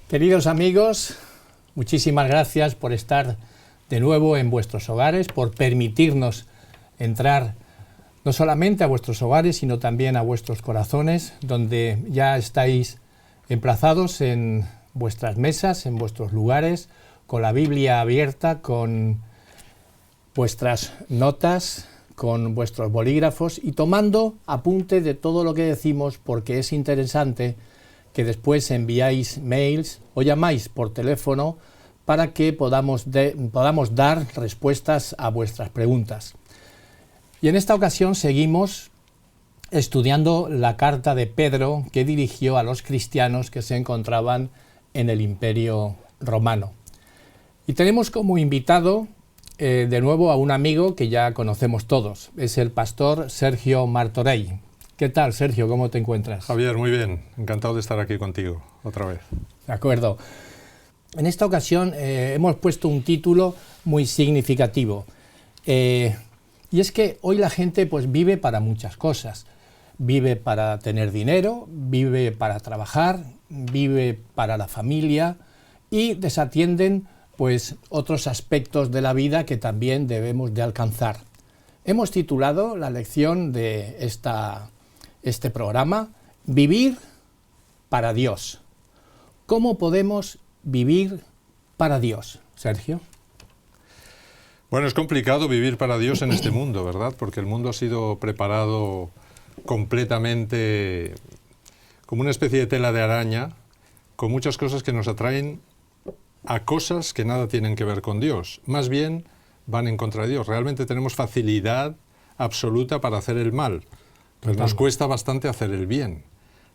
Queridos amigos, muchísimas gracias por estar de nuevo en vuestros hogares, por permitirnos entrar no solamente a vuestros hogares, sino también a vuestros corazones, donde ya estáis emplazados en vuestras mesas, en vuestros lugares, con la Biblia abierta, con vuestras notas, con vuestros bolígrafos y tomando apunte de todo lo que decimos, porque es interesante que después enviáis mails o llamáis por teléfono para que podamos dar respuestas a vuestras preguntas. Y en esta ocasión seguimos estudiando la carta de Pedro que dirigió a los cristianos que se encontraban en el Imperio Romano. Y tenemos como invitado de nuevo a un amigo que ya conocemos todos, es el pastor Sergio Martorell. ¿Qué tal, Sergio? ¿Cómo te encuentras? Javier, muy bien. Encantado de estar aquí contigo otra vez. De acuerdo. En esta ocasión hemos puesto un título muy significativo. Y es que hoy la gente pues vive para muchas cosas. Vive para tener dinero, vive para trabajar, vive para la familia y desatienden pues otros aspectos de la vida que también debemos de alcanzar. Hemos titulado la lección de este programa, Vivir para Dios. ¿Cómo podemos vivir para Dios, Sergio? Bueno, es complicado vivir para Dios en este mundo, ¿verdad? Porque el mundo ha sido preparado completamente como una especie de tela de araña, con muchas cosas que nos atraen a cosas que nada tienen que ver con Dios. Más bien van en contra de Dios. Realmente tenemos facilidad absoluta para hacer el mal. Pues nos cuesta bastante hacer el bien.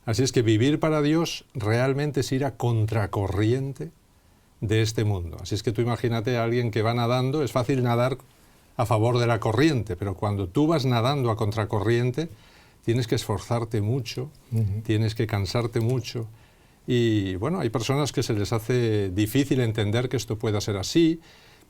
Así es que vivir para Dios realmente es ir a contracorriente de este mundo. Así es que tú imagínate a alguien que va nadando, es fácil nadar a favor de la corriente, pero cuando tú vas nadando a contracorriente, tienes que esforzarte mucho, tienes que cansarte mucho. Y bueno, hay personas que se les hace difícil entender que esto pueda ser así,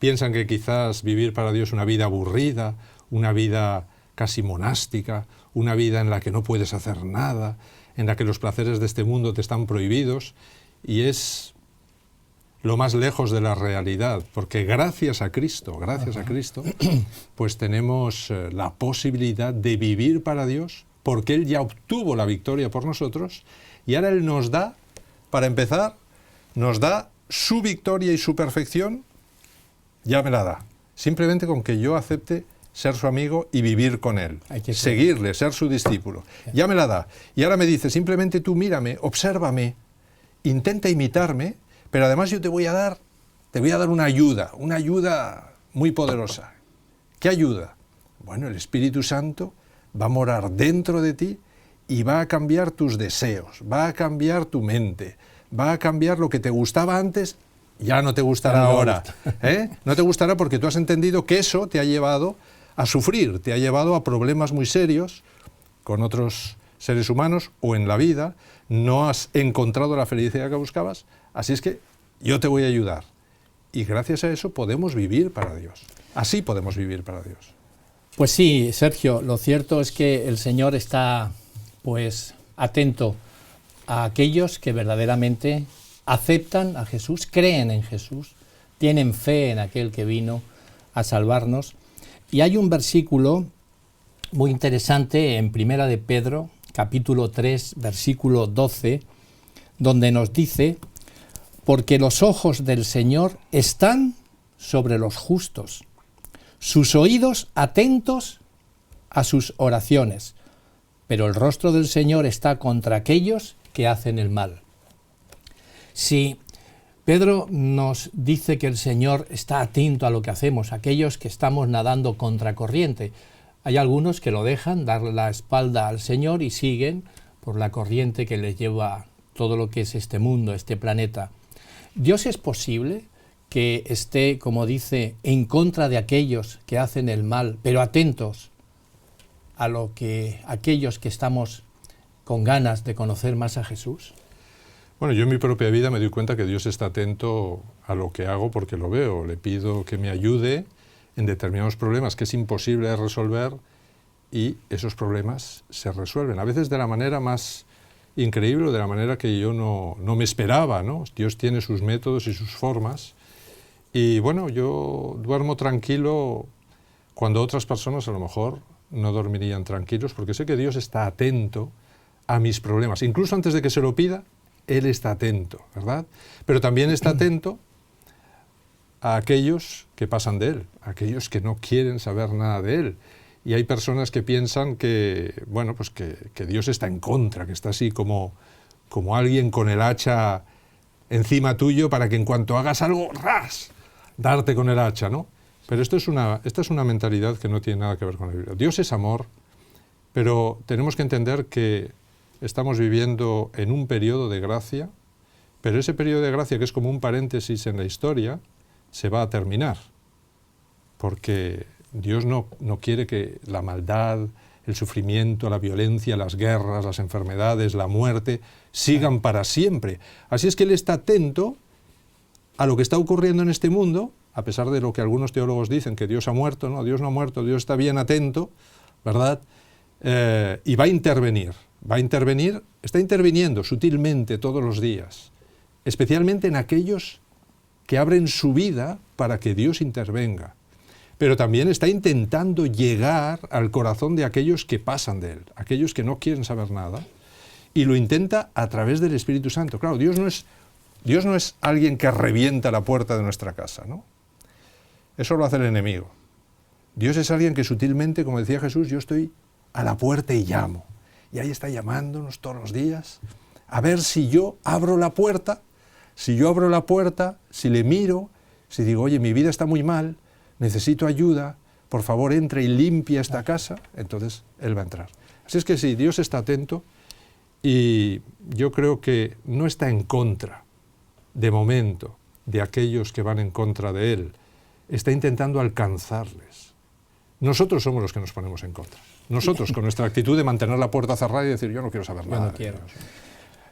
piensan que quizás vivir para Dios es una vida aburrida, una vida casi monástica, una vida en la que no puedes hacer nada, en la que los placeres de este mundo te están prohibidos, y es lo más lejos de la realidad, porque gracias a Cristo, pues tenemos la posibilidad de vivir para Dios, porque Él ya obtuvo la victoria por nosotros, y ahora Él nos da, para empezar, nos da su victoria y su perfección, ya me la da, simplemente con que yo acepte ser su amigo y vivir con él, seguirle, ser su discípulo. Ya me la da. Y ahora me dice, simplemente tú mírame, obsérvame, intenta imitarme, pero además yo te voy a dar una ayuda muy poderosa. ¿Qué ayuda? Bueno, el Espíritu Santo va a morar dentro de ti y va a cambiar tus deseos, va a cambiar tu mente, va a cambiar lo que te gustaba antes, ya no te gustará ahora. No te gustará porque tú has entendido que eso te ha llevado a sufrir, te ha llevado a problemas muy serios con otros seres humanos o en la vida, no has encontrado la felicidad que buscabas, así es que yo te voy a ayudar. Y gracias a eso podemos vivir para Dios. Así podemos vivir para Dios. Pues sí, Sergio, lo cierto es que el Señor está pues atento a aquellos que verdaderamente aceptan a Jesús, creen en Jesús, tienen fe en aquel que vino a salvarnos. Y hay un versículo muy interesante en Primera de Pedro, capítulo 3, versículo 12, donde nos dice, porque los ojos del Señor están sobre los justos, sus oídos atentos a sus oraciones, pero el rostro del Señor está contra aquellos que hacen el mal. Si Pedro nos dice que el Señor está atento a lo que hacemos, aquellos que estamos nadando contracorriente. Hay algunos que lo dejan, darle la espalda al Señor y siguen por la corriente que les lleva todo lo que es este mundo, este planeta. ¿Dios es posible que esté, como dice, en contra de aquellos que hacen el mal, pero atentos a lo que aquellos que estamos con ganas de conocer más a Jesús? Bueno, yo en mi propia vida me doy cuenta que Dios está atento a lo que hago porque lo veo. Le pido que me ayude en determinados problemas que es imposible de resolver y esos problemas se resuelven. A veces de la manera más increíble, de la manera que yo no me esperaba, ¿no? Dios tiene sus métodos y sus formas. Y bueno, yo duermo tranquilo cuando otras personas a lo mejor no dormirían tranquilos, porque sé que Dios está atento a mis problemas. Incluso antes de que se lo pida, Él está atento, ¿verdad? Pero también está atento a aquellos que pasan de Él, a aquellos que no quieren saber nada de Él. Y hay personas que piensan que, bueno, pues que Dios está en contra, que está así como alguien con el hacha encima tuyo para que en cuanto hagas algo, ¡ras!, darte con el hacha, ¿no? Pero esta es una mentalidad que no tiene nada que ver con la Biblia. Dios es amor, pero tenemos que entender que estamos viviendo en un periodo de gracia, pero ese periodo de gracia, que es como un paréntesis en la historia, se va a terminar, porque Dios no quiere que la maldad, el sufrimiento, la violencia, las guerras, las enfermedades, la muerte, sigan para siempre. Así es que Él está atento a lo que está ocurriendo en este mundo, a pesar de lo que algunos teólogos dicen, que Dios ha muerto. No, Dios no ha muerto, Dios está bien atento, ¿verdad? Y va a intervenir, está interviniendo sutilmente todos los días, especialmente en aquellos que abren su vida para que Dios intervenga. Pero también está intentando llegar al corazón de aquellos que pasan de Él, aquellos que no quieren saber nada, y lo intenta a través del Espíritu Santo. Claro, Dios no es alguien que revienta la puerta de nuestra casa, ¿no? Eso lo hace el enemigo. Dios es alguien que sutilmente, como decía Jesús, yo estoy a la puerta y llamo. Y ahí está llamándonos todos los días, a ver si yo abro la puerta, si le miro, si digo, oye, mi vida está muy mal, necesito ayuda, por favor entra y limpia esta casa, entonces Él va a entrar. Así es que sí, Dios está atento y yo creo que no está en contra, de momento, de aquellos que van en contra de Él. Está intentando alcanzarles. Nosotros somos los que nos ponemos en contra. Nosotros, con nuestra actitud de mantener la puerta cerrada y decir, yo no quiero saber nada. Yo no quiero.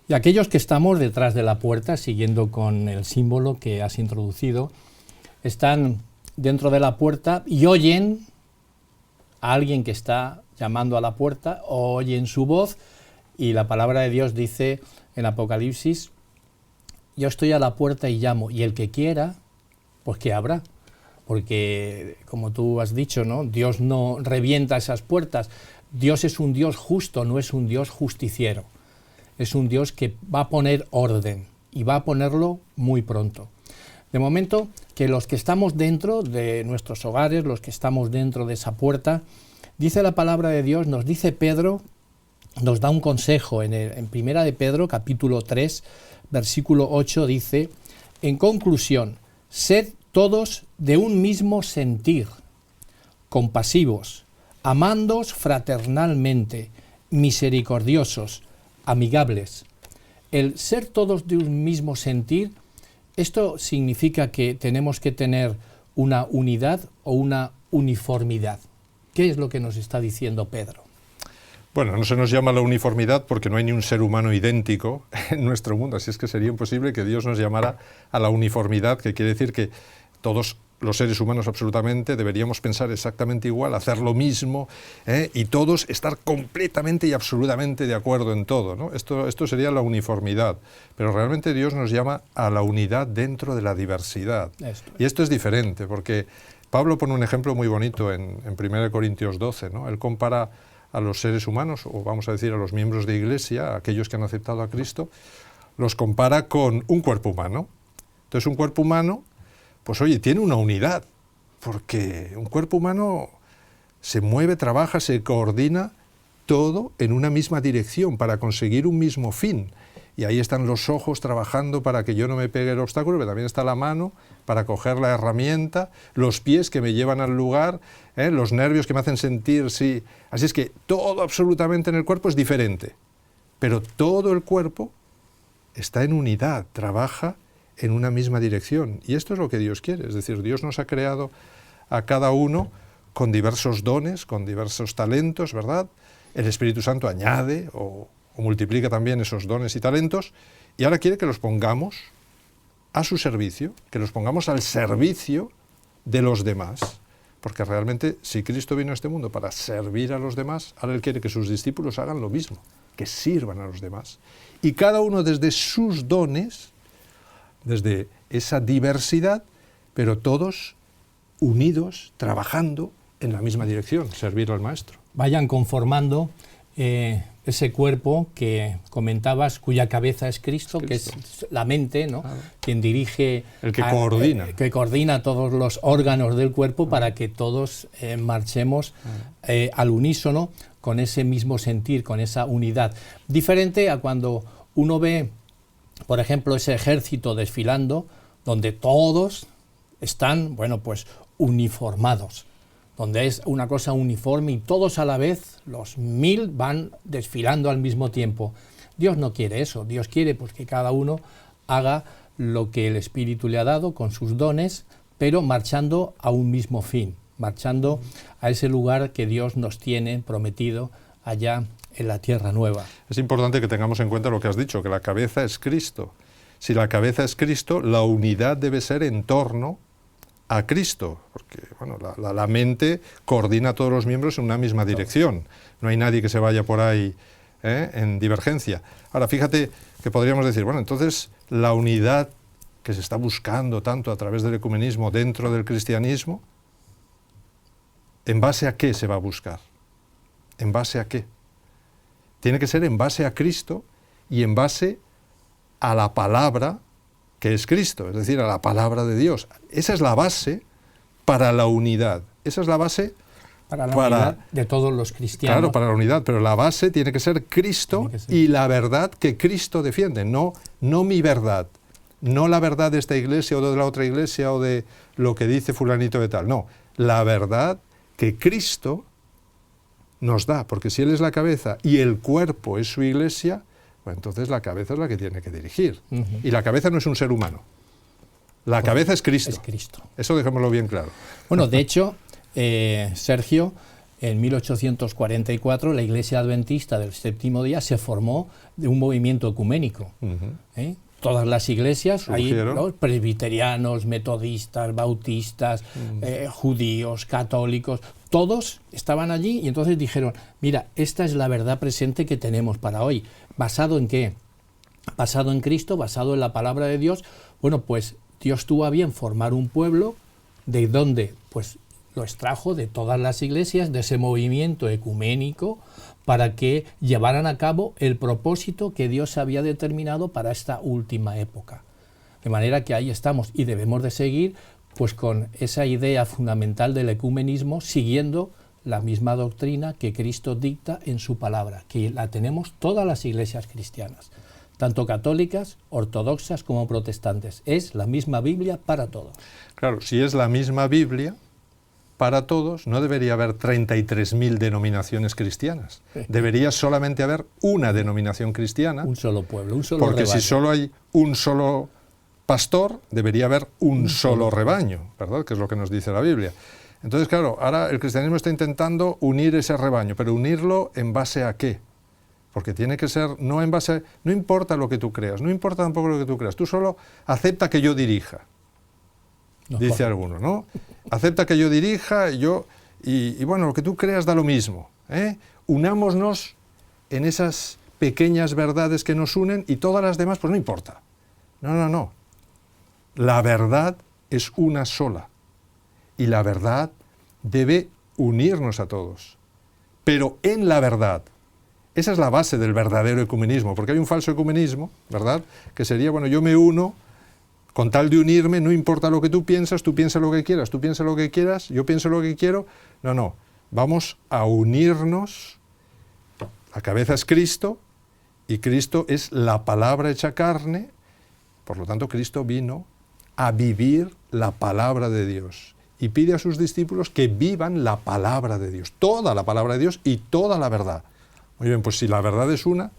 Y aquellos que estamos detrás de la puerta, siguiendo con el símbolo que has introducido, están dentro de la puerta y oyen a alguien que está llamando a la puerta, oyen su voz, y la palabra de Dios dice en Apocalipsis, yo estoy a la puerta y llamo, y el que quiera, pues que abra. Porque, como tú has dicho, ¿no?, Dios no revienta esas puertas. Dios es un Dios justo, no es un Dios justiciero. Es un Dios que va a poner orden, y va a ponerlo muy pronto. De momento, que los que estamos dentro de nuestros hogares, los que estamos dentro de esa puerta, dice la palabra de Dios, nos dice Pedro, nos da un consejo en Primera de Pedro, capítulo 3, versículo 8, dice, en conclusión, sed todos de un mismo sentir, compasivos, amándoos fraternalmente, misericordiosos, amigables. El ser todos de un mismo sentir, esto significa que tenemos que tener una unidad o una uniformidad. ¿Qué es lo que nos está diciendo Pedro? Bueno, no se nos llama la uniformidad porque no hay ni un ser humano idéntico en nuestro mundo, así es que sería imposible que Dios nos llamara a la uniformidad, que quiere decir que todos los seres humanos absolutamente deberíamos pensar exactamente igual, hacer lo mismo, y todos estar completamente y absolutamente de acuerdo en todo, ¿no? Esto sería la uniformidad, pero realmente Dios nos llama a la unidad dentro de la diversidad. Y esto es diferente, porque Pablo pone un ejemplo muy bonito en 1 Corintios 12, ¿no? Él compara a los seres humanos, o vamos a decir a los miembros de Iglesia, a aquellos que han aceptado a Cristo, los compara con un cuerpo humano. Entonces un cuerpo humano, pues oye, tiene una unidad, porque un cuerpo humano se mueve, trabaja, se coordina todo en una misma dirección para conseguir un mismo fin. Y ahí están los ojos trabajando para que yo no me pegue el obstáculo, pero también está la mano para coger la herramienta, los pies que me llevan al lugar, los nervios que me hacen sentir, sí. Así es que todo absolutamente en el cuerpo es diferente, pero todo el cuerpo está en unidad, trabaja en una misma dirección. Y esto es lo que Dios quiere, es decir, Dios nos ha creado a cada uno con diversos dones, con diversos talentos, ¿verdad? El Espíritu Santo añade o multiplica también esos dones y talentos, y ahora quiere que los pongamos a su servicio, que los pongamos al servicio de los demás, porque realmente si Cristo vino a este mundo para servir a los demás, ahora Él quiere que sus discípulos hagan lo mismo. que sirvan a los demás. Y cada uno desde sus dones, desde esa diversidad, pero todos unidos, trabajando en la misma dirección, servir al Maestro. Vayan conformando ese cuerpo que comentabas, cuya cabeza es Cristo, que es la mente, ¿no? Quien dirige... El que coordina. Que coordina todos los órganos del cuerpo para que todos marchemos al unísono con ese mismo sentir, con esa unidad. Diferente a cuando uno ve, por ejemplo, ese ejército desfilando, donde todos están, bueno, pues uniformados, donde es una cosa uniforme y todos a la vez, los 1000 van desfilando al mismo tiempo. Dios no quiere eso, Dios quiere pues que cada uno haga lo que el Espíritu le ha dado con sus dones, pero marchando a un mismo fin, marchando a ese lugar que Dios nos tiene prometido allá en la tierra nueva. Es importante que tengamos en cuenta lo que has dicho, que la cabeza es Cristo. Si la cabeza es Cristo, la unidad debe ser en torno a Cristo, porque bueno, la mente coordina a todos los miembros en una misma dirección. No hay nadie que se vaya por ahí en divergencia. Ahora, fíjate que podríamos decir, bueno, entonces la unidad que se está buscando tanto a través del ecumenismo dentro del cristianismo, ¿en base a qué se va a buscar? ¿En base a qué? Tiene que ser en base a Cristo y en base a la palabra que es Cristo, es decir, a la palabra de Dios. Esa es la base para la unidad. Esa es la base para la unidad de todos los cristianos. Claro, para la unidad, pero la base tiene que ser Cristo y la verdad que Cristo defiende, no mi verdad, no la verdad de esta iglesia o de la otra iglesia o de lo que dice fulanito de tal, no, la verdad que Cristo nos da, porque si Él es la cabeza y el cuerpo es su iglesia, bueno, entonces la cabeza es la que tiene que dirigir. Y la cabeza no es un ser humano. La cabeza es Cristo. Es Cristo. Eso dejémoslo bien claro. Bueno, de hecho, Sergio, en 1844 la Iglesia Adventista del Séptimo Día se formó de un movimiento ecuménico. Todas las iglesias, ahí, los presbiterianos, metodistas, bautistas, judíos, católicos, todos estaban allí y entonces dijeron, mira, esta es la verdad presente que tenemos para hoy. ¿Basado en qué? Basado en Cristo, basado en la palabra de Dios. Bueno, pues Dios tuvo a bien formar un pueblo, ¿de dónde? Pues lo extrajo de todas las iglesias, de ese movimiento ecuménico, para que llevaran a cabo el propósito que Dios había determinado para esta última época. De manera que ahí estamos y debemos de seguir pues con esa idea fundamental del ecumenismo, siguiendo la misma doctrina que Cristo dicta en su palabra, que la tenemos todas las iglesias cristianas, tanto católicas, ortodoxas como protestantes. Es la misma Biblia para todos. Claro, si es la misma Biblia para todos, no debería haber 33.000 denominaciones cristianas. Debería solamente haber una denominación cristiana. Un solo pueblo, un solo porque rebaño. Si solo hay un solo pastor, debería haber un solo rebaño, ¿verdad? Que es lo que nos dice la Biblia. Entonces, claro, ahora el cristianismo está intentando unir ese rebaño, pero unirlo ¿en base a qué? Porque tiene que ser, no en base a, no importa lo que tú creas, no importa tampoco lo que tú creas, tú solo acepta que yo dirija, dice alguno, ¿no? Acepta que yo dirija, y bueno, lo que tú creas da lo mismo, ¿eh? Unámonos en esas pequeñas verdades que nos unen y todas las demás, pues no importa. No. La verdad es una sola. Y la verdad debe unirnos a todos. Pero en la verdad. Esa es la base del verdadero ecumenismo, porque hay un falso ecumenismo, ¿verdad? Que sería, bueno, yo me uno, con tal de unirme, no importa lo que tú piensas lo que quieras, tú piensas lo que quieras, yo pienso lo que quiero. No. Vamos a unirnos. La cabeza es Cristo, y Cristo es la palabra hecha carne. Por lo tanto, Cristo vino a vivir la palabra de Dios. Y pide a sus discípulos que vivan la palabra de Dios, toda la palabra de Dios y toda la verdad. Muy bien, pues si la verdad es una,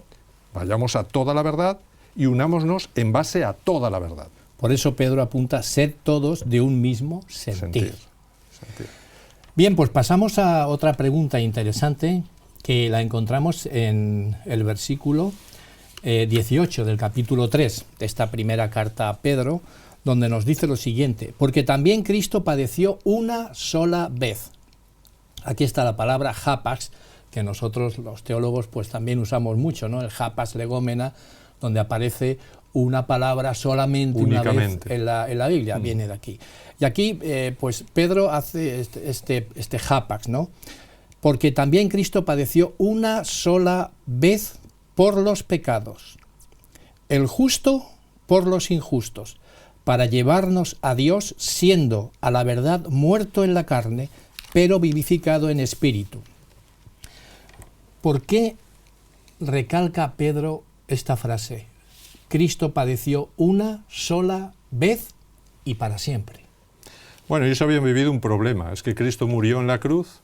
vayamos a toda la verdad y unámonos en base a toda la verdad. Por eso Pedro apunta, sed todos de un mismo sentir. Bien, pues pasamos a otra pregunta interesante que la encontramos en el versículo 18 del capítulo 3 de esta primera carta a Pedro, donde nos dice lo siguiente, porque también Cristo padeció una sola vez. Aquí está la palabra hapax, que nosotros los teólogos pues también usamos mucho, ¿no? El hapas legómena, donde aparece una palabra solamente únicamente una vez en la Biblia, viene de aquí. Y aquí pues Pedro hace este hapax, ¿no? Porque también Cristo padeció una sola vez por los pecados, el justo por los injustos, para llevarnos a Dios, siendo a la verdad muerto en la carne, pero vivificado en espíritu. ¿Por qué recalca Pedro esta frase? Cristo padeció una sola vez y para siempre. Bueno, ellos habían vivido un problema, es que Cristo murió en la cruz,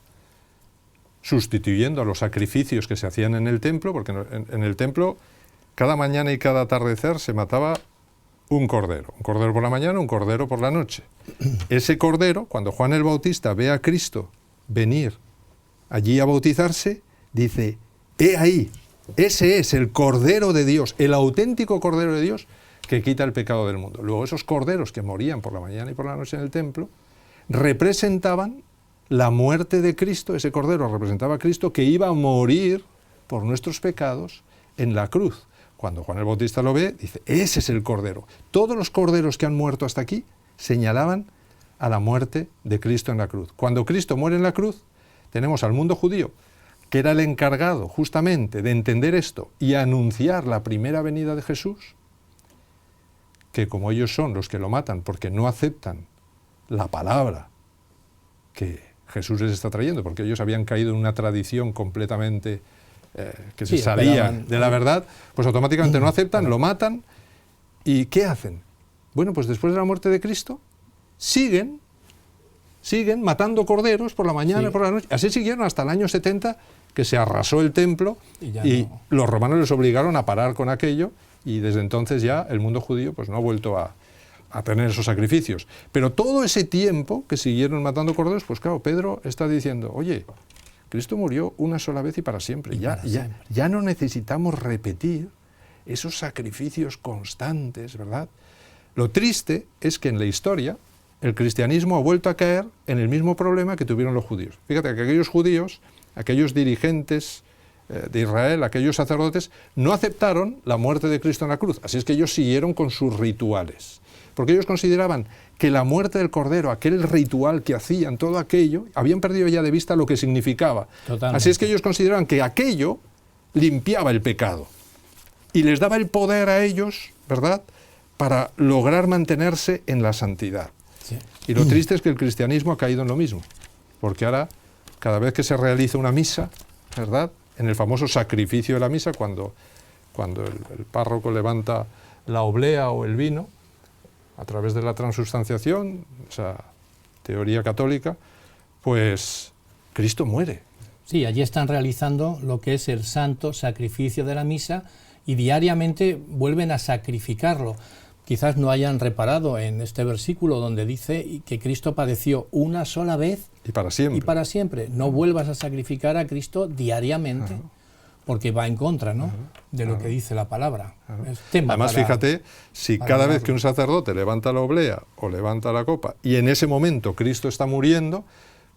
sustituyendo a los sacrificios que se hacían en el templo, porque en el templo cada mañana y cada atardecer se mataba un cordero por la mañana, un cordero por la noche. Ese cordero, cuando Juan el Bautista ve a Cristo venir allí a bautizarse, dice, he ahí, ese es el Cordero de Dios, el auténtico Cordero de Dios que quita el pecado del mundo. Luego esos corderos que morían por la mañana y por la noche en el templo representaban la muerte de Cristo. Ese cordero representaba a Cristo que iba a morir por nuestros pecados en la cruz. Cuando Juan el Bautista lo ve, dice, ese es el Cordero. Todos los corderos que han muerto hasta aquí señalaban a la muerte de Cristo en la cruz. Cuando Cristo muere en la cruz, tenemos al mundo judío, que era el encargado justamente de entender esto y anunciar la primera venida de Jesús, que como ellos son los que lo matan porque no aceptan la palabra que Jesús les está trayendo, porque ellos habían caído en una tradición completamente que se salía de la verdad, pues automáticamente no aceptan, lo matan. ¿Y qué hacen? Bueno, pues después de la muerte de Cristo, siguen matando corderos por la mañana y por la noche. Así siguieron hasta el año 70, que se arrasó el templo y los romanos les obligaron a parar con aquello, y desde entonces ya el mundo judío pues no ha vuelto a tener esos sacrificios. Pero todo ese tiempo que siguieron matando corderos, pues claro, Pedro está diciendo, oye, Cristo murió una sola vez y para siempre. Ya no necesitamos repetir esos sacrificios constantes, ¿verdad? Lo triste es que en la historia el cristianismo ha vuelto a caer en el mismo problema que tuvieron los judíos. Fíjate que aquellos judíos, aquellos dirigentes de Israel, aquellos sacerdotes, no aceptaron la muerte de Cristo en la cruz. Así es que ellos siguieron con sus rituales, porque ellos consideraban que la muerte del Cordero, aquel ritual que hacían, todo aquello, habían perdido ya de vista lo que significaba. Totalmente. Así es que ellos consideraban que aquello limpiaba el pecado y les daba el poder a ellos, ¿verdad?, para lograr mantenerse en la santidad. Sí. Y lo triste es que el cristianismo ha caído en lo mismo, porque ahora, cada vez que se realiza una misa, ¿verdad?, en el famoso sacrificio de la misa, cuando el párroco levanta la oblea o el vino, a través de la transustanciación, esa teoría católica, pues Cristo muere. Sí, allí están realizando lo que es el santo sacrificio de la misa y diariamente vuelven a sacrificarlo. Quizás no hayan reparado en este versículo donde dice que Cristo padeció una sola vez y para siempre. Y para siempre. No vuelvas a sacrificar a Cristo diariamente, porque va en contra, ¿no?, de lo que dice la palabra. Es tema. Además, fíjate, si cada vez que un sacerdote levanta la oblea o levanta la copa y en ese momento Cristo está muriendo,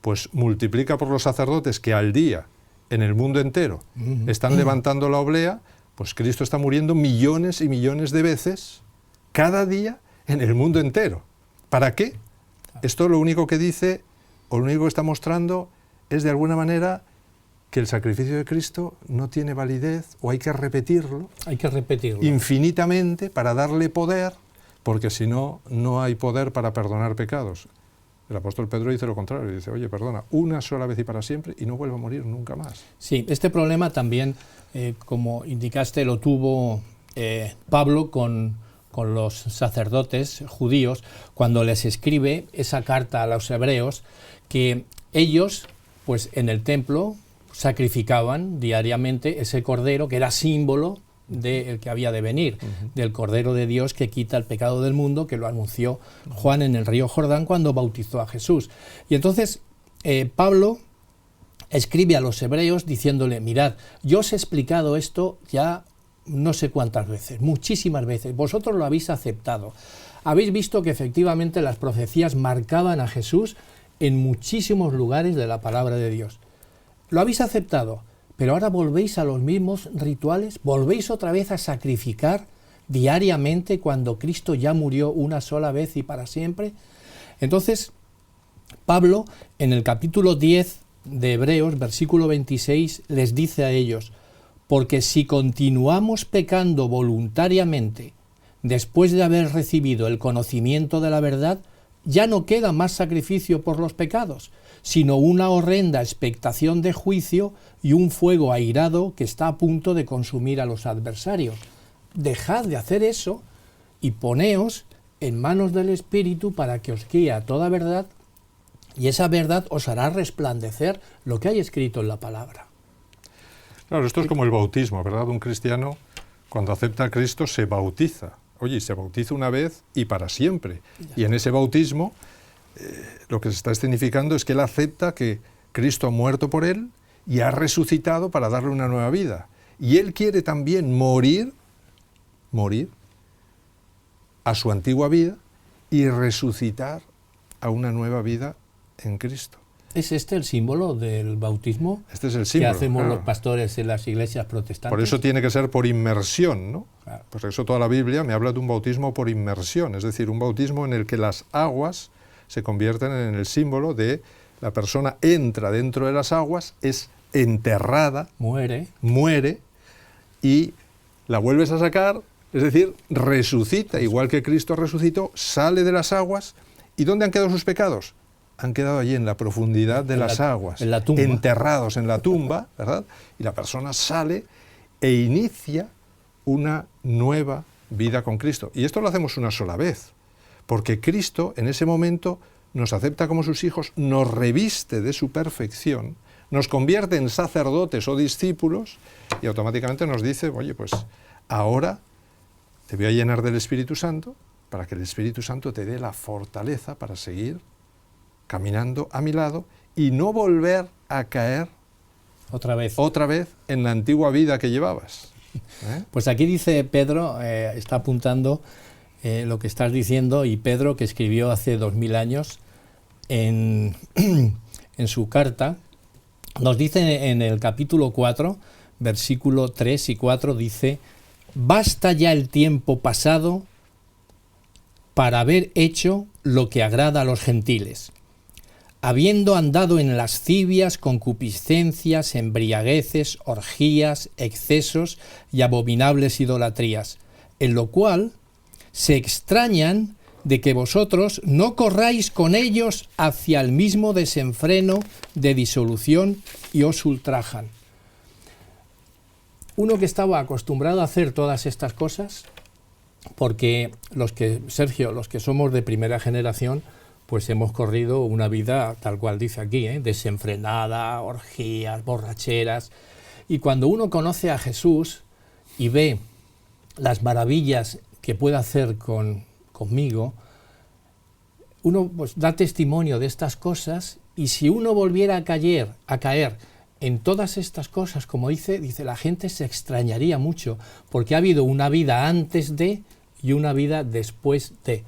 pues multiplica por los sacerdotes que al día, en el mundo entero, están levantando la oblea, pues Cristo está muriendo millones y millones de veces cada día en el mundo entero. ¿Para qué? Esto lo único que dice, o lo único que está mostrando, es de alguna manera que el sacrificio de Cristo no tiene validez, o hay que repetirlo. Hay que repetirlo. Infinitamente para darle poder, porque si no, no hay poder para perdonar pecados. El apóstol Pedro dice lo contrario, dice, oye, perdona una sola vez y para siempre y no vuelva a morir nunca más. Sí, este problema también, como indicaste, lo tuvo Pablo con los sacerdotes judíos cuando les escribe esa carta a los hebreos, que ellos, pues en el templo, sacrificaban diariamente ese cordero que era símbolo del que había de venir, del Cordero de Dios que quita el pecado del mundo, que lo anunció Juan en el río Jordán cuando bautizó a Jesús. Y entonces Pablo escribe a los hebreos diciéndole, mirad, yo os he explicado esto ya no sé cuántas veces, muchísimas veces, vosotros lo habéis aceptado. Habéis visto que efectivamente las profecías marcaban a Jesús en muchísimos lugares de la palabra de Dios. Lo habéis aceptado, pero ahora volvéis a los mismos rituales, volvéis otra vez a sacrificar diariamente cuando Cristo ya murió una sola vez y para siempre. Entonces, Pablo, en el capítulo 10 de Hebreos, versículo 26, les dice a ellos: porque si continuamos pecando voluntariamente después de haber recibido el conocimiento de la verdad, ya no queda más sacrificio por los pecados, sino una horrenda expectación de juicio y un fuego airado que está a punto de consumir a los adversarios. Dejad de hacer eso y poneos en manos del Espíritu para que os guíe a toda verdad, y esa verdad os hará resplandecer lo que hay escrito en la palabra. Claro, esto es como el bautismo, ¿verdad? Un cristiano, cuando acepta a Cristo, se bautiza. Oye, se bautiza una vez y para siempre. Y en ese bautismo, lo que se está significando es que él acepta que Cristo ha muerto por él y ha resucitado para darle una nueva vida. Y él quiere también morir a su antigua vida y resucitar a una nueva vida en Cristo. ¿Es este el símbolo del bautismo? Este es el símbolo que hacemos claro. los pastores en las iglesias protestantes. Por eso tiene que ser por inmersión, ¿no? Claro. Por eso toda la Biblia me habla de un bautismo por inmersión, es decir, un bautismo en el que las aguas se convierten en el símbolo de la persona entra dentro de las aguas, es enterrada, muere y la vuelves a sacar, es decir, resucita, igual que Cristo resucitó, sale de las aguas. ¿Y dónde han quedado sus pecados? Han quedado allí en la profundidad de las aguas, en la tumba, enterrados en la tumba, ¿verdad? Y la persona sale e inicia una nueva vida con Cristo. Y esto lo hacemos una sola vez, porque Cristo en ese momento nos acepta como sus hijos, nos reviste de su perfección, nos convierte en sacerdotes o discípulos y automáticamente nos dice, oye, pues ahora te voy a llenar del Espíritu Santo para que el Espíritu Santo te dé la fortaleza para seguir caminando a mi lado y no volver a caer otra vez en la antigua vida que llevabas. Pues aquí dice Pedro, está apuntando lo que estás diciendo, y Pedro, que escribió hace 2000 años en su carta, nos dice en el capítulo 4, versículo 3 y 4, dice: basta ya el tiempo pasado para haber hecho lo que agrada a los gentiles, habiendo andado en lascivias, concupiscencias, embriagueces, orgías, excesos y abominables idolatrías, en lo cual se extrañan de que vosotros no corráis con ellos hacia el mismo desenfreno de disolución y os ultrajan. Uno que estaba acostumbrado a hacer todas estas cosas, porque los que somos de primera generación, pues hemos corrido una vida, tal cual dice aquí, desenfrenada, orgías, borracheras. Y cuando uno conoce a Jesús y ve las maravillas que puede hacer conmigo, uno pues da testimonio de estas cosas, y si uno volviera a caer en todas estas cosas, como dice, la gente se extrañaría mucho, porque ha habido una vida antes de y una vida después de.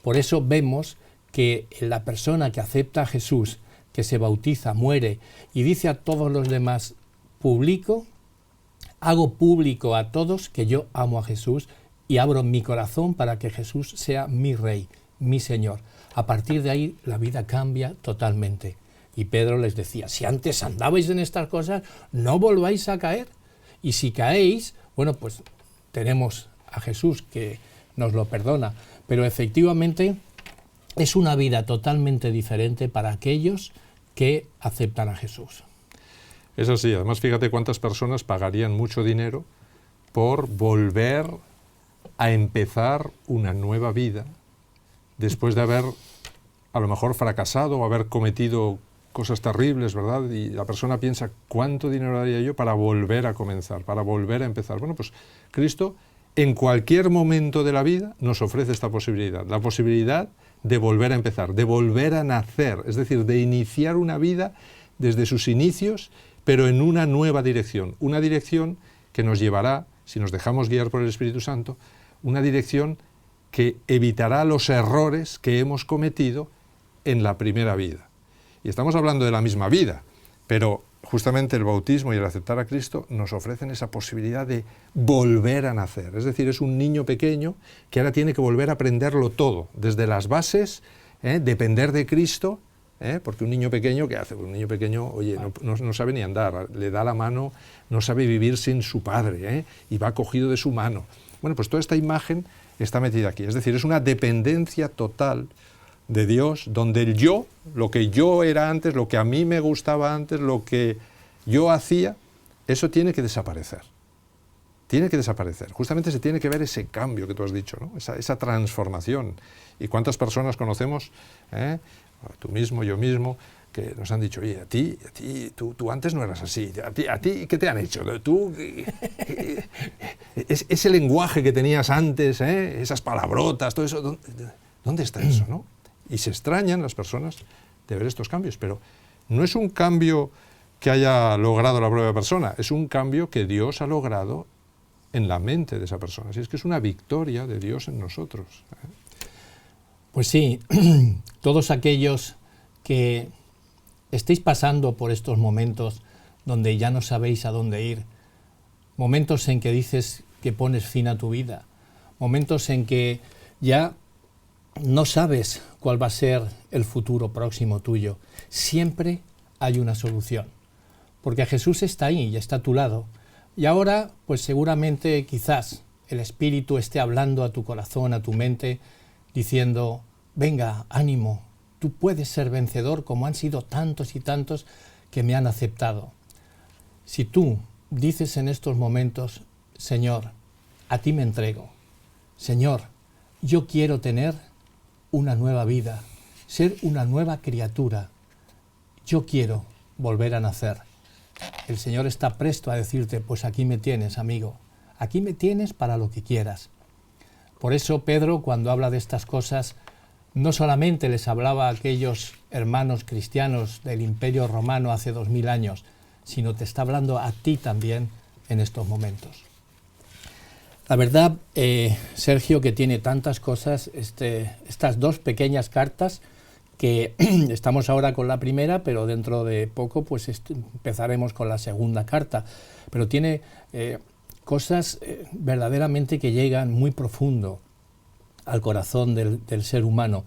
Por eso vemos que la persona que acepta a Jesús, que se bautiza, muere y dice a todos los demás, hago público a todos que yo amo a Jesús y abro mi corazón para que Jesús sea mi Rey, mi Señor. A partir de ahí la vida cambia totalmente. Y Pedro les decía, si antes andabais en estas cosas, no volváis a caer. Y si caéis, bueno, pues tenemos a Jesús que nos lo perdona. Pero efectivamente es una vida totalmente diferente para aquellos que aceptan a Jesús. Es así. Además, fíjate cuántas personas pagarían mucho dinero por volver a empezar una nueva vida después de haber a lo mejor fracasado o haber cometido cosas terribles, ¿verdad? Y la persona piensa, ¿cuánto dinero daría yo para volver a comenzar, para volver a empezar? Bueno, pues Cristo en cualquier momento de la vida nos ofrece esta posibilidad, la posibilidad de volver a empezar, de volver a nacer, es decir, de iniciar una vida desde sus inicios, pero en una nueva dirección, una dirección que nos llevará, si nos dejamos guiar por el Espíritu Santo, una dirección que evitará los errores que hemos cometido en la primera vida. Y estamos hablando de la misma vida, pero justamente el bautismo y el aceptar a Cristo nos ofrecen esa posibilidad de volver a nacer. Es decir, es un niño pequeño que ahora tiene que volver a aprenderlo todo, desde las bases, depender de Cristo, porque un niño pequeño, ¿qué hace? Pues un niño pequeño, oye, no sabe ni andar, le da la mano, no sabe vivir sin su padre, y va cogido de su mano. Bueno, pues toda esta imagen está metida aquí. Es decir, es una dependencia total de Dios, donde el yo, lo que yo era antes, lo que a mí me gustaba antes, lo que yo hacía, eso tiene que desaparecer. Tiene que desaparecer. Justamente se tiene que ver ese cambio que tú has dicho, ¿no? Esa transformación. ¿Y cuántas personas conocemos, tú mismo, yo mismo, que nos han dicho, oye, a ti tú antes no eras así, a ti ¿qué te han hecho? Tú, ese lenguaje que tenías antes, esas palabrotas, todo eso, ¿dónde está eso, no? Y se extrañan las personas de ver estos cambios, pero no es un cambio que haya logrado la propia persona, es un cambio que Dios ha logrado en la mente de esa persona. Así es que es una victoria de Dios en nosotros. Pues sí, todos aquellos que estéis pasando por estos momentos donde ya no sabéis a dónde ir, momentos en que dices que pones fin a tu vida, momentos en que ya no sabes cuál va a ser el futuro próximo tuyo, siempre hay una solución, porque Jesús está ahí y está a tu lado. Y ahora, pues seguramente, quizás, el Espíritu esté hablando a tu corazón, a tu mente, diciendo, venga, ánimo, tú puedes ser vencedor como han sido tantos y tantos que me han aceptado. Si tú dices en estos momentos, Señor, a ti me entrego, Señor, yo quiero tener una nueva vida, ser una nueva criatura, yo quiero volver a nacer. El Señor está presto a decirte, pues aquí me tienes, amigo, aquí me tienes para lo que quieras. Por eso Pedro, cuando habla de estas cosas, no solamente les hablaba a aquellos hermanos cristianos del Imperio Romano hace 2000 años, sino te está hablando a ti también en estos momentos. La verdad, Sergio, que tiene tantas cosas, estas dos pequeñas cartas, que estamos ahora con la primera, pero dentro de poco pues empezaremos con la segunda carta. Pero tiene cosas verdaderamente que llegan muy profundo al corazón del ser humano.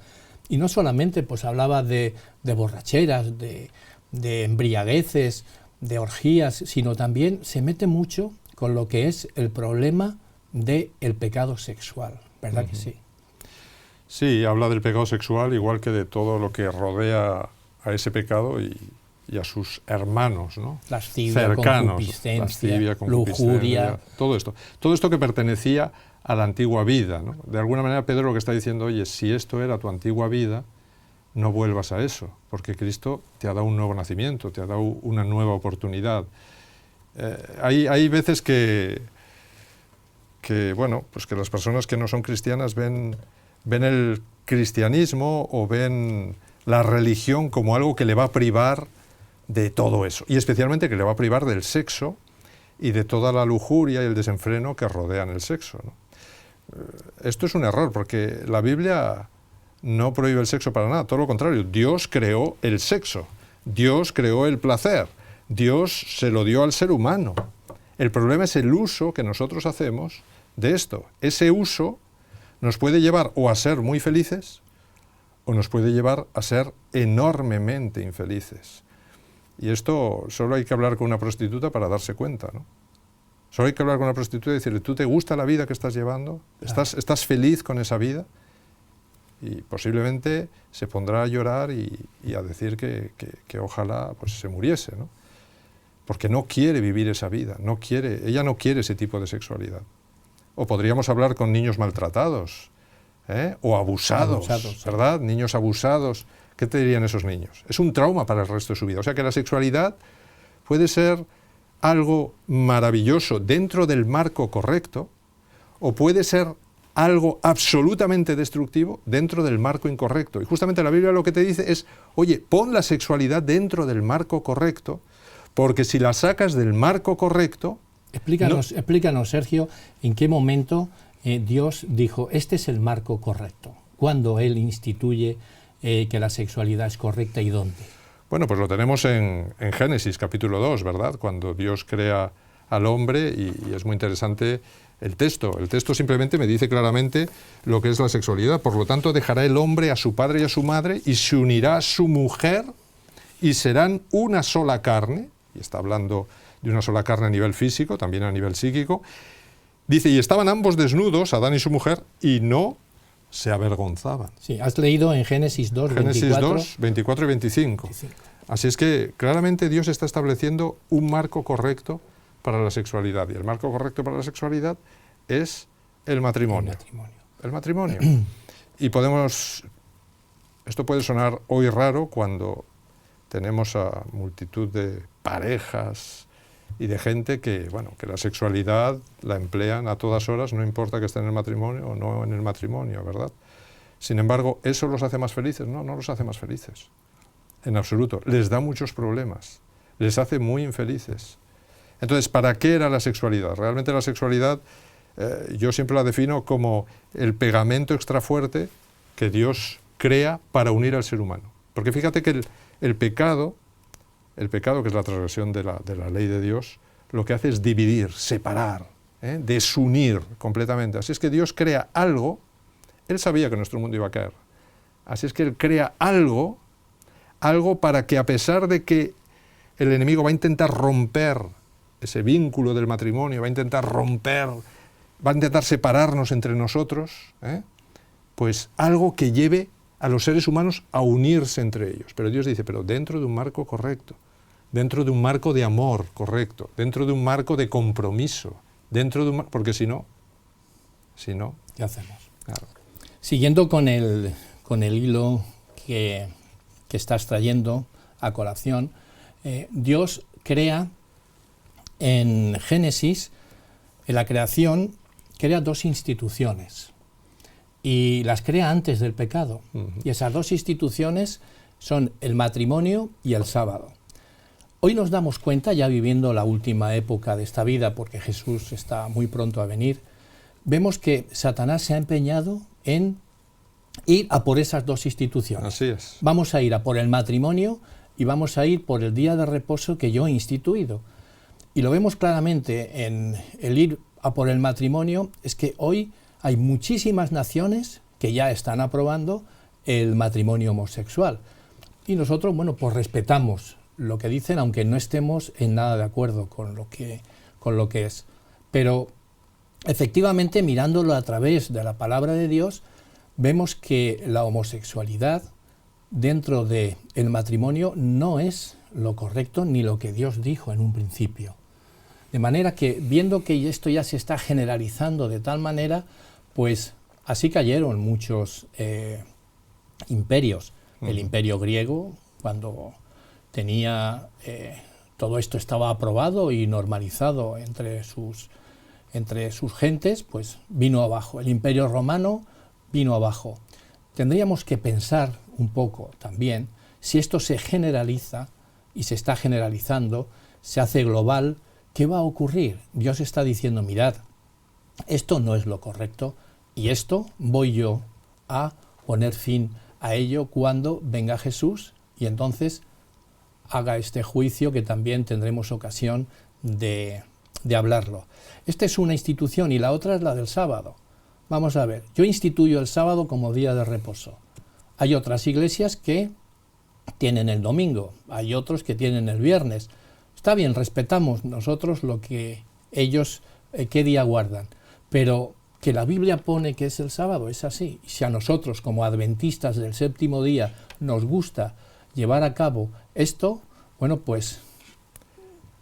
Y no solamente pues hablaba de borracheras, de embriagueces, de orgías, sino también se mete mucho con lo que es el problema del pecado sexual, ¿verdad que sí? Sí, habla del pecado sexual igual que de todo lo que rodea a ese pecado y a sus hermanos, ¿no? Lascivia, cercanos, concupiscencia, lujuria. Todo esto que pertenecía a la antigua vida, ¿no? De alguna manera Pedro lo que está diciendo, oye, si esto era tu antigua vida, no vuelvas a eso, porque Cristo te ha dado un nuevo nacimiento, te ha dado una nueva oportunidad. Hay veces que bueno, pues que las personas que no son cristianas ven el cristianismo o ven la religión como algo que le va a privar de todo eso, y especialmente que le va a privar del sexo y de toda la lujuria y el desenfreno que rodean el sexo, ¿no? Esto es un error, porque la Biblia no prohíbe el sexo para nada, todo lo contrario. Dios creó el sexo, Dios creó el placer, Dios se lo dio al ser humano. El problema es el uso que nosotros hacemos de esto. Ese uso nos puede llevar o a ser muy felices o nos puede llevar a ser enormemente infelices. Y esto solo hay que hablar con una prostituta para darse cuenta, ¿no? Solo hay que hablar con una prostituta y decirle, ¿tú te gusta la vida que estás llevando? ¿Estás feliz con esa vida? Y posiblemente se pondrá a llorar y a decir que ojalá pues, se muriese, ¿no? Porque no quiere vivir esa vida, ella no quiere ese tipo de sexualidad. O podríamos hablar con niños maltratados, o abusados, ¿verdad? Sí. Niños abusados. ¿Qué te dirían esos niños? Es un trauma para el resto de su vida. O sea que la sexualidad puede ser algo maravilloso dentro del marco correcto, o puede ser algo absolutamente destructivo dentro del marco incorrecto. Y justamente la Biblia lo que te dice es, oye, pon la sexualidad dentro del marco correcto, porque si la sacas del marco correcto... Explícanos, Sergio, en qué momento Dios dijo, este es el marco correcto. ¿Cuándo Él instituye que la sexualidad es correcta y dónde? Bueno, pues lo tenemos en Génesis capítulo 2, ¿verdad? Cuando Dios crea al hombre y es muy interesante el texto. El texto simplemente me dice claramente lo que es la sexualidad. Por lo tanto, dejará el hombre a su padre y a su madre y se unirá a su mujer y serán una sola carne. Y está hablando de una sola carne a nivel físico, también a nivel psíquico. Dice, y estaban ambos desnudos, Adán y su mujer, y no se avergonzaban. Sí, has leído en Génesis 2, Génesis 24. 2, 24 y 25. Así es que claramente Dios está estableciendo un marco correcto para la sexualidad. Y el marco correcto para la sexualidad es el matrimonio. El matrimonio. Y esto puede sonar hoy raro cuando tenemos a multitud de parejas y de gente que la sexualidad la emplean a todas horas, no importa que estén en el matrimonio o no en el matrimonio, ¿verdad? Sin embargo, ¿eso los hace más felices? No, no los hace más felices. En absoluto. Les da muchos problemas. Les hace muy infelices. Entonces, ¿para qué era la sexualidad? Realmente la sexualidad, yo siempre la defino como el pegamento extra fuerte que Dios crea para unir al ser humano. Porque fíjate que el pecado, que es la transgresión de la ley de Dios, lo que hace es dividir, separar, desunir completamente. Así es que Dios crea algo, Él sabía que nuestro mundo iba a caer. Así es que Él crea algo para que, a pesar de que el enemigo va a intentar romper ese vínculo del matrimonio, va a intentar separarnos entre nosotros, pues algo que lleve a los seres humanos a unirse entre ellos. Pero Dios dice, pero dentro de un marco correcto, dentro de un marco de amor correcto, dentro de un marco de compromiso, porque si no, ¿qué hacemos? Claro. Siguiendo con el hilo que estás trayendo a colación, Dios crea en Génesis, en la creación, crea dos instituciones y las crea antes del pecado. Y esas dos instituciones son el matrimonio y el sábado. Hoy nos damos cuenta, ya viviendo la última época de esta vida, porque Jesús está muy pronto a venir, vemos que Satanás se ha empeñado en ir a por esas dos instituciones. Así es. Vamos a ir a por el matrimonio y vamos a ir por el día de reposo que yo he instituido. Y lo vemos claramente en el ir a por el matrimonio, es que hoy hay muchísimas naciones que ya están aprobando el matrimonio homosexual. Y nosotros, pues respetamos lo que dicen, aunque no estemos en nada de acuerdo con lo que es. Pero efectivamente, mirándolo a través de la palabra de Dios, vemos que la homosexualidad dentro del matrimonio no es lo correcto ni lo que Dios dijo en un principio. De manera que, viendo que esto ya se está generalizando de tal manera, pues así cayeron muchos imperios. El imperio griego, cuando tenía todo esto estaba aprobado y normalizado entre sus gentes, pues vino abajo. El imperio romano vino abajo. Tendríamos que pensar un poco también, si esto se generaliza y se está generalizando, se hace global, ¿qué va a ocurrir? Dios está diciendo, mirad, esto no es lo correcto y esto voy yo a poner fin a ello cuando venga Jesús y entonces haga este juicio que también tendremos ocasión de hablarlo. Esta es una institución y la otra es la del sábado. Vamos a ver, yo instituyo el sábado como día de reposo. Hay otras iglesias que tienen el domingo, hay otros que tienen el viernes. Está bien, respetamos nosotros lo que ellos, qué día guardan, pero que la Biblia pone que es el sábado, es así. Y si a nosotros, como adventistas del séptimo día, nos gusta llevar a cabo esto, pues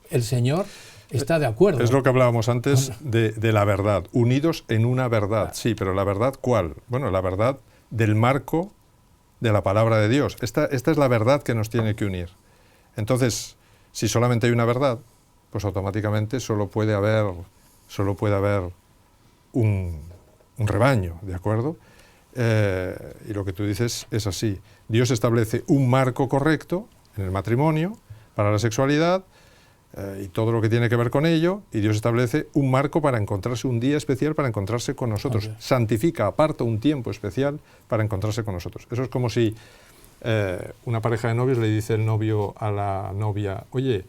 el Señor está de acuerdo. Es lo que hablábamos antes de la verdad, unidos en una verdad. Sí, pero ¿la verdad cuál? Bueno, la verdad del marco de la palabra de Dios. Esta es la verdad que nos tiene que unir. Entonces, si solamente hay una verdad, pues automáticamente solo puede haber un rebaño, ¿de acuerdo? Y lo que tú dices es así. Dios establece un marco correcto en el matrimonio para la sexualidad y todo lo que tiene que ver con ello, y Dios establece un marco para encontrarse, un día especial para encontrarse con nosotros. Santifica, aparta un tiempo especial para encontrarse con nosotros. Eso es como si una pareja de novios le dice el novio a la novia, oye,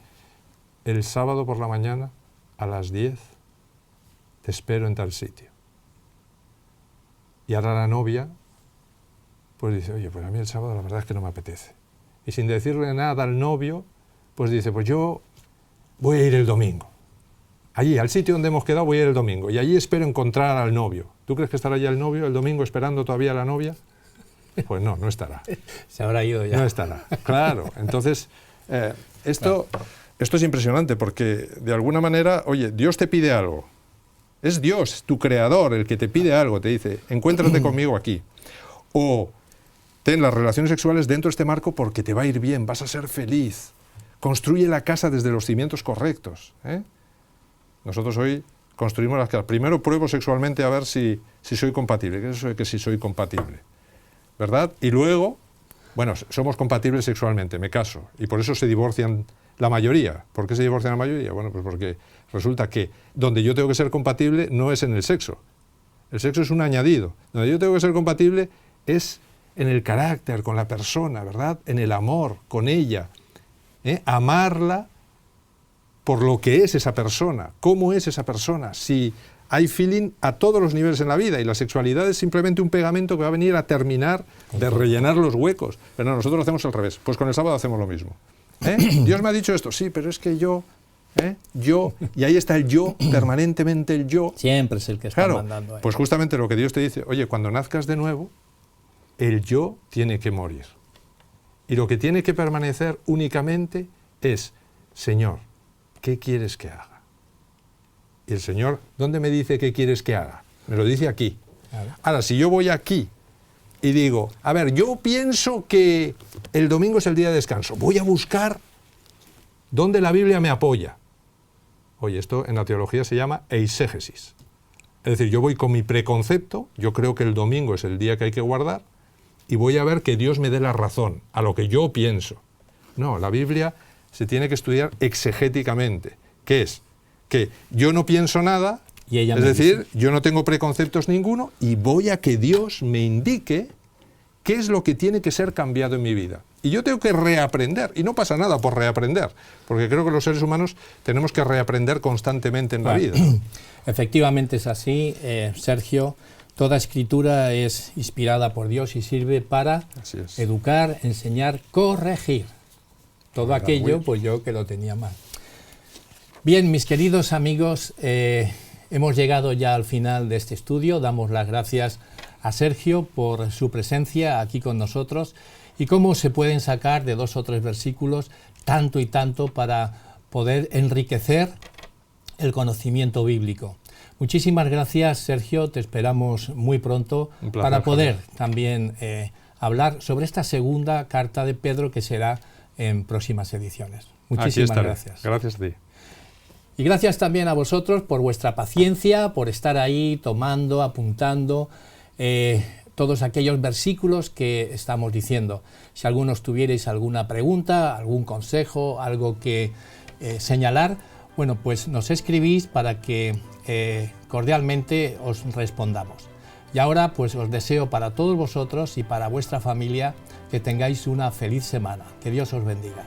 el sábado por la mañana a las 10 te espero en tal sitio. Y ahora la novia pues dice, oye, pues a mí el sábado la verdad es que no me apetece. Y sin decirle nada al novio, pues dice, pues yo voy a ir el domingo. Allí, al sitio donde hemos quedado, voy a ir el domingo. Y allí espero encontrar al novio. ¿Tú crees que estará ya el novio el domingo esperando todavía a la novia? Pues no, no estará. Se habrá ido ya. No estará, claro. Entonces, esto es impresionante porque, de alguna manera, oye, Dios te pide algo. Es Dios, tu creador, el que te pide algo. Te dice, encuéntrate conmigo aquí. O ten las relaciones sexuales dentro de este marco porque te va a ir bien, vas a ser feliz. Construye la casa desde los cimientos correctos. Nosotros hoy construimos las casas. Primero pruebo sexualmente a ver si soy compatible. ¿Qué es eso de que si soy compatible? ¿Verdad? Y luego, bueno, somos compatibles sexualmente, me caso. Y por eso se divorcian la mayoría. ¿Por qué se divorcian la mayoría? Bueno, pues porque resulta que donde yo tengo que ser compatible no es en el sexo. El sexo es un añadido. Donde yo tengo que ser compatible es en el carácter, con la persona, ¿verdad? En el amor, con ella. Amarla por lo que es esa persona, cómo es esa persona, si hay feeling a todos los niveles en la vida y la sexualidad es simplemente un pegamento que va a venir a terminar de rellenar los huecos. Pero no, nosotros lo hacemos al revés, pues con el sábado hacemos lo mismo. Dios me ha dicho esto, sí, pero es que yo, y ahí está el yo, permanentemente el yo. Siempre es el que está mandando ahí. Pues justamente lo que Dios te dice, oye, cuando nazcas de nuevo, el yo tiene que morir. Y lo que tiene que permanecer únicamente es, Señor, ¿qué quieres que haga? Y el Señor, ¿dónde me dice qué quieres que haga? Me lo dice aquí. Claro. Ahora, si yo voy aquí y digo, a ver, yo pienso que el domingo es el día de descanso, voy a buscar dónde la Biblia me apoya. Oye, esto en la teología se llama eisegesis. Es decir, yo voy con mi preconcepto, yo creo que el domingo es el día que hay que guardar, y voy a ver que Dios me dé la razón a lo que yo pienso. No, la Biblia se tiene que estudiar exegéticamente, que es que yo no pienso nada, y ella es decir, yo no tengo preconceptos ninguno, y voy a que Dios me indique qué es lo que tiene que ser cambiado en mi vida. Y yo tengo que reaprender, y no pasa nada por reaprender, porque creo que los seres humanos tenemos que reaprender constantemente en la vida. Efectivamente es así, Sergio. Toda escritura es inspirada por Dios y sirve para educar, enseñar, corregir. Todo aquello, pues yo que lo tenía mal. Bien, mis queridos amigos, hemos llegado ya al final de este estudio. Damos las gracias a Sergio por su presencia aquí con nosotros y cómo se pueden sacar de 2 o 3 versículos tanto y tanto para poder enriquecer el conocimiento bíblico. Muchísimas gracias, Sergio. Te esperamos muy pronto para poder también hablar sobre esta segunda carta de Pedro que será en próximas ediciones. Muchísimas gracias. Gracias a ti. Y gracias también a vosotros por vuestra paciencia, por estar ahí tomando, apuntando todos aquellos versículos que estamos diciendo. Si algunos tuvierais alguna pregunta, algún consejo, algo que señalar, bueno, pues nos escribís para que cordialmente os respondamos. Y ahora pues os deseo para todos vosotros y para vuestra familia que tengáis una feliz semana. Que Dios os bendiga.